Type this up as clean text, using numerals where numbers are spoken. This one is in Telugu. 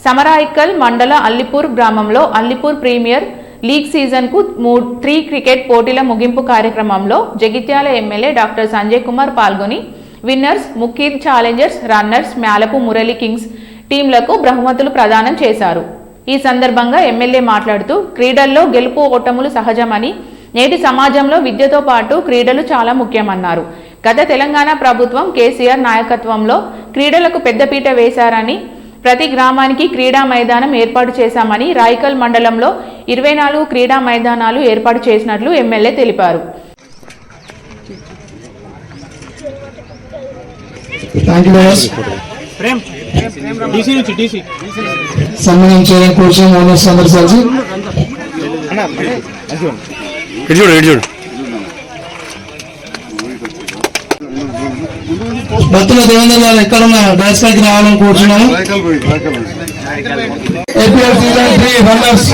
సమరాయికల్ మండల అల్లిపూర్ గ్రామంలో అల్లిపూర్ ప్రీమియర్ లీగ్ సీజన్కు 3 క్రికెట్ పోటీల ముగింపు కార్యక్రమంలో జగిత్యాల ఎమ్మెల్యే డాక్టర్ సంజయ్ కుమార్ పాల్గొని winners, Mukheed challengers, runners, Myalapu Murali kings టీంలకు బహుమతులు ప్రదానం చేశారు. ఈ సందర్భంగా ఎమ్మెల్యే మాట్లాడుతూ క్రీడల్లో గెలుపు ఓటములు సహజమని, నేటి సమాజంలో విద్యతో పాటు క్రీడలు చాలా ముఖ్యమన్నారు. గత తెలంగాణ ప్రభుత్వం కేసీఆర్ నాయకత్వంలో క్రీడలకు పెద్దపీట వేశారని, ప్రతి గ్రామానికి క్రీడా మైదానం ఏర్పాటు చేశామని, రాయికల్ మండలంలో 24 క్రీడా మైదానాలు ఏర్పాటు చేసినట్లు ఎమ్మెల్యే తెలిపారు. భక్తుల దేవేంద్ర గారు ఎక్కడున్న డాన్స్ పైకి రావాలని కూర్చున్నాము. APL season 3 runners